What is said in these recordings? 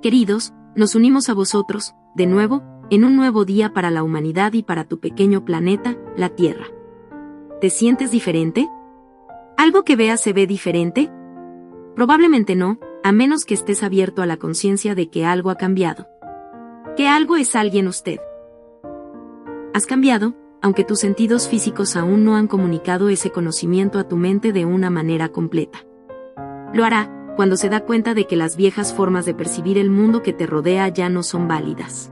Queridos, nos unimos a vosotros, de nuevo, en un nuevo día para la humanidad y para tu pequeño planeta, la Tierra. ¿Te sientes diferente? ¿Algo que veas se ve diferente? Probablemente no, a menos que estés abierto a la conciencia de que algo ha cambiado. Que algo es alguien usted. Has cambiado, aunque tus sentidos físicos aún no han comunicado ese conocimiento a tu mente de una manera completa. Lo hará, cuando se da cuenta de que las viejas formas de percibir el mundo que te rodea ya no son válidas.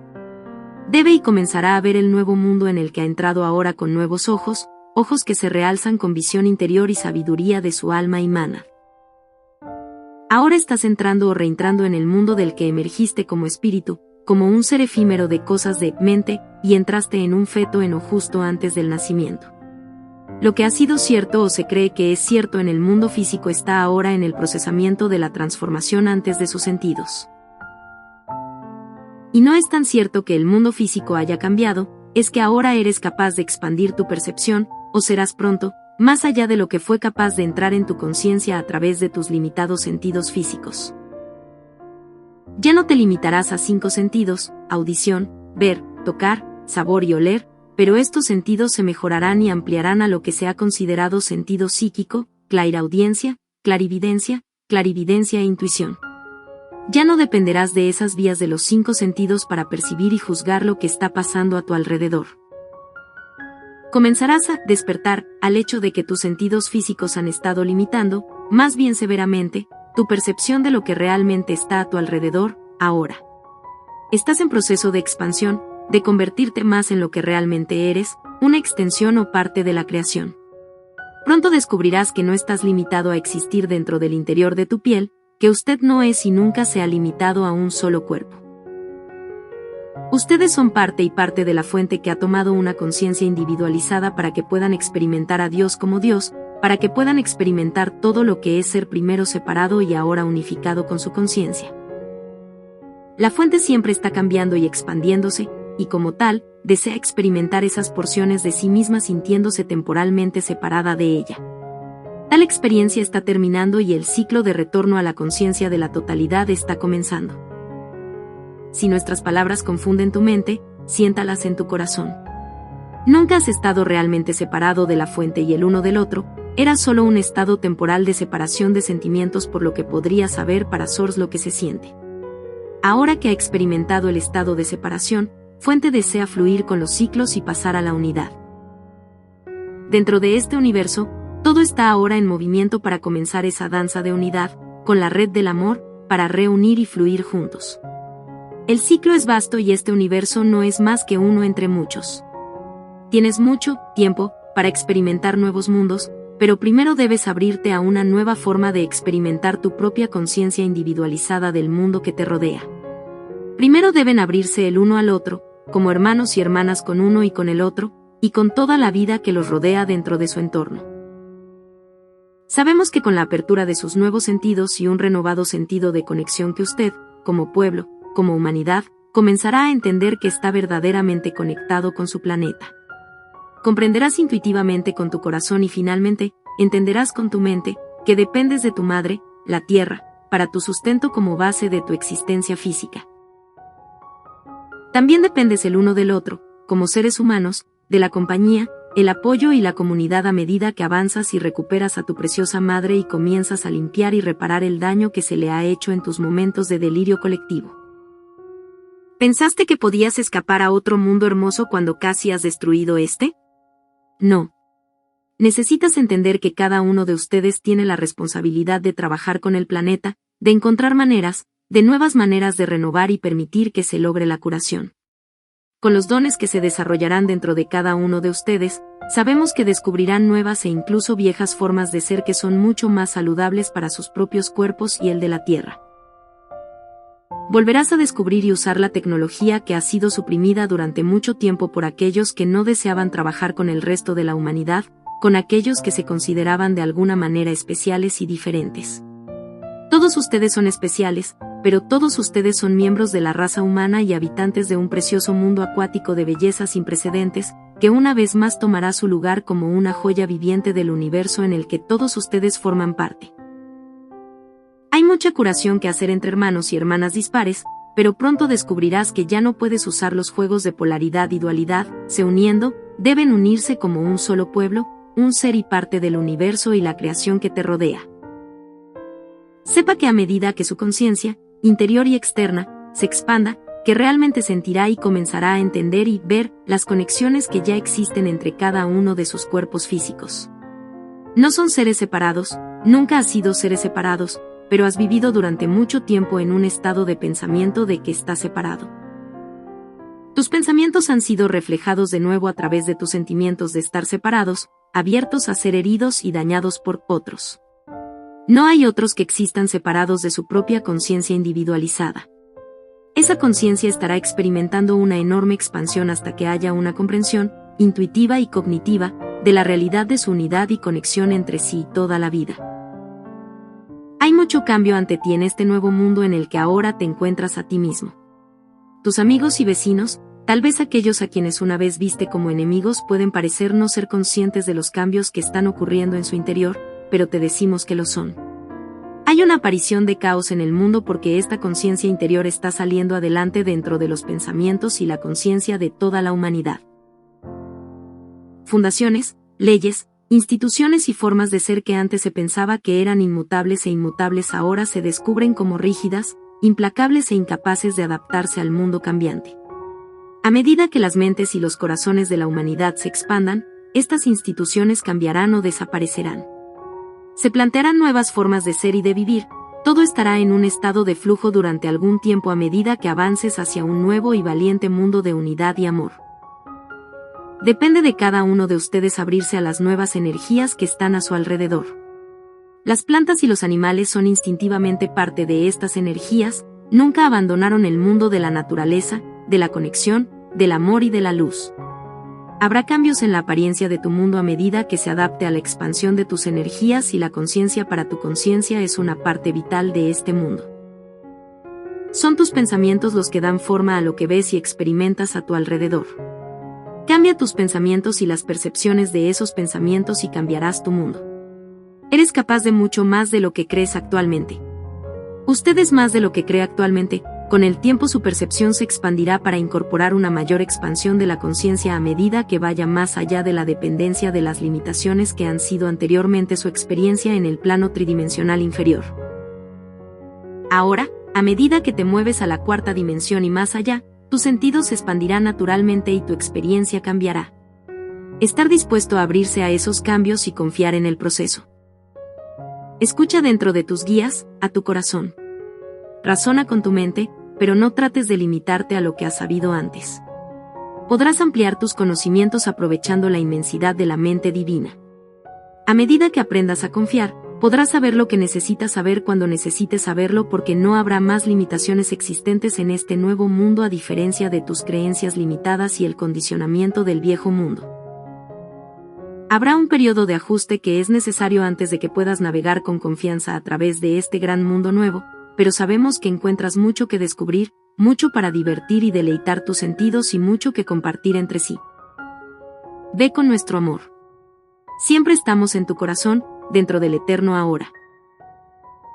Debe y comenzará a ver el nuevo mundo en el que ha entrado ahora con nuevos ojos, ojos que se realzan con visión interior y sabiduría de su alma y mana. Ahora estás entrando o reentrando en el mundo del que emergiste como espíritu, como un ser efímero de cosas de mente, y entraste en un feto en o justo antes del nacimiento. Lo que ha sido cierto o se cree que es cierto en el mundo físico está ahora en el procesamiento de la transformación antes de sus sentidos. Y no es tan cierto que el mundo físico haya cambiado, es que ahora eres capaz de expandir tu percepción, o serás pronto, más allá de lo que fue capaz de entrar en tu conciencia a través de tus limitados sentidos físicos. Ya no te limitarás a 5 sentidos, audición, ver, tocar, sabor y oler, pero estos sentidos se mejorarán y ampliarán a lo que se ha considerado sentido psíquico, clairaudiencia, clarividencia e intuición. Ya no dependerás de esas vías de los 5 sentidos para percibir y juzgar lo que está pasando a tu alrededor. Comenzarás a despertar al hecho de que tus sentidos físicos han estado limitando, más bien severamente, tu percepción de lo que realmente está a tu alrededor, ahora. Estás en proceso de expansión, de convertirte más en lo que realmente eres, una extensión o parte de la creación. Pronto descubrirás que no estás limitado a existir dentro del interior de tu piel, que usted no es y nunca se ha limitado a un solo cuerpo. Ustedes son parte y parte de la fuente que ha tomado una conciencia individualizada para que puedan experimentar a Dios como Dios, para que puedan experimentar todo lo que es ser primero separado y ahora unificado con su conciencia. La fuente siempre está cambiando y expandiéndose, y como tal, desea experimentar esas porciones de sí misma sintiéndose temporalmente separada de ella. Tal experiencia está terminando y el ciclo de retorno a la conciencia de la totalidad está comenzando. Si nuestras palabras confunden tu mente, siéntalas en tu corazón. Nunca has estado realmente separado de la fuente y el uno del otro, era solo un estado temporal de separación de sentimientos por lo que podrías saber para Source lo que se siente. Ahora que ha experimentado el estado de separación, Fuente desea fluir con los ciclos y pasar a la unidad. Dentro de este universo, todo está ahora en movimiento para comenzar esa danza de unidad, con la red del amor, para reunir y fluir juntos. El ciclo es vasto y este universo no es más que uno entre muchos. Tienes mucho tiempo para experimentar nuevos mundos, pero primero debes abrirte a una nueva forma de experimentar tu propia conciencia individualizada del mundo que te rodea. Primero deben abrirse el uno al otro, como hermanos y hermanas con uno y con el otro, y con toda la vida que los rodea dentro de su entorno. Sabemos que con la apertura de sus nuevos sentidos y un renovado sentido de conexión que usted, como pueblo, como humanidad, comenzará a entender que está verdaderamente conectado con su planeta. Comprenderás intuitivamente con tu corazón y finalmente, entenderás con tu mente, que dependes de tu madre, la Tierra, para tu sustento como base de tu existencia física. También dependes el uno del otro, como seres humanos, de la compañía, el apoyo y la comunidad a medida que avanzas y recuperas a tu preciosa madre y comienzas a limpiar y reparar el daño que se le ha hecho en tus momentos de delirio colectivo. ¿Pensaste que podías escapar a otro mundo hermoso cuando casi has destruido este? No. Necesitas entender que cada uno de ustedes tiene la responsabilidad de trabajar con el planeta, de encontrar maneras, de nuevas maneras de renovar y permitir que se logre la curación. Con los dones que se desarrollarán dentro de cada uno de ustedes, sabemos que descubrirán nuevas e incluso viejas formas de ser que son mucho más saludables para sus propios cuerpos y el de la Tierra. Volverás a descubrir y usar la tecnología que ha sido suprimida durante mucho tiempo por aquellos que no deseaban trabajar con el resto de la humanidad, con aquellos que se consideraban de alguna manera especiales y diferentes. Todos ustedes son especiales, pero todos ustedes son miembros de la raza humana y habitantes de un precioso mundo acuático de belleza sin precedentes, que una vez más tomará su lugar como una joya viviente del universo en el que todos ustedes forman parte. Hay mucha curación que hacer entre hermanos y hermanas dispares, pero pronto descubrirás que ya no puedes usar los juegos de polaridad y dualidad, se uniendo, deben unirse como un solo pueblo, un ser y parte del universo y la creación que te rodea. Sepa que a medida que su conciencia, interior y externa, se expanda, que realmente sentirá y comenzará a entender y ver las conexiones que ya existen entre cada uno de sus cuerpos físicos. No son seres separados, nunca has sido seres separados, pero has vivido durante mucho tiempo en un estado de pensamiento de que estás separado. Tus pensamientos han sido reflejados de nuevo a través de tus sentimientos de estar separados, abiertos a ser heridos y dañados por otros. No hay otros que existan separados de su propia conciencia individualizada. Esa conciencia estará experimentando una enorme expansión hasta que haya una comprensión, intuitiva y cognitiva, de la realidad de su unidad y conexión entre sí toda la vida. Hay mucho cambio ante ti en este nuevo mundo en el que ahora te encuentras a ti mismo. Tus amigos y vecinos, tal vez aquellos a quienes una vez viste como enemigos, pueden parecer no ser conscientes de los cambios que están ocurriendo en su interior, pero te decimos que lo son. Hay una aparición de caos en el mundo porque esta conciencia interior está saliendo adelante dentro de los pensamientos y la conciencia de toda la humanidad. Fundaciones, leyes, instituciones y formas de ser que antes se pensaba que eran inmutables e inmutables ahora se descubren como rígidas, implacables e incapaces de adaptarse al mundo cambiante. A medida que las mentes y los corazones de la humanidad se expandan, estas instituciones cambiarán o desaparecerán. Se plantearán nuevas formas de ser y de vivir, todo estará en un estado de flujo durante algún tiempo a medida que avances hacia un nuevo y valiente mundo de unidad y amor. Depende de cada uno de ustedes abrirse a las nuevas energías que están a su alrededor. Las plantas y los animales son instintivamente parte de estas energías, nunca abandonaron el mundo de la naturaleza, de la conexión, del amor y de la luz. Habrá cambios en la apariencia de tu mundo a medida que se adapte a la expansión de tus energías y la conciencia para tu conciencia es una parte vital de este mundo. Son tus pensamientos los que dan forma a lo que ves y experimentas a tu alrededor. Cambia tus pensamientos y las percepciones de esos pensamientos y cambiarás tu mundo. Eres capaz de mucho más de lo que crees actualmente. Usted es más de lo que cree actualmente. Con el tiempo su percepción se expandirá para incorporar una mayor expansión de la conciencia a medida que vaya más allá de la dependencia de las limitaciones que han sido anteriormente su experiencia en el plano tridimensional inferior. Ahora, a medida que te mueves a la cuarta dimensión y más allá, tus sentidos se expandirán naturalmente y tu experiencia cambiará. Estar dispuesto a abrirse a esos cambios y confiar en el proceso. Escucha dentro de tus guías, a tu corazón. Razona con tu mente, pero no trates de limitarte a lo que has sabido antes. Podrás ampliar tus conocimientos aprovechando la inmensidad de la mente divina. A medida que aprendas a confiar, podrás saber lo que necesitas saber cuando necesites saberlo porque no habrá más limitaciones existentes en este nuevo mundo a diferencia de tus creencias limitadas y el condicionamiento del viejo mundo. Habrá un periodo de ajuste que es necesario antes de que puedas navegar con confianza a través de este gran mundo nuevo, pero sabemos que encuentras mucho que descubrir, mucho para divertir y deleitar tus sentidos y mucho que compartir entre sí. Ve con nuestro amor. Siempre estamos en tu corazón, dentro del eterno ahora.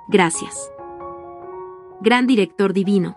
Gracias. Gran Director Divino.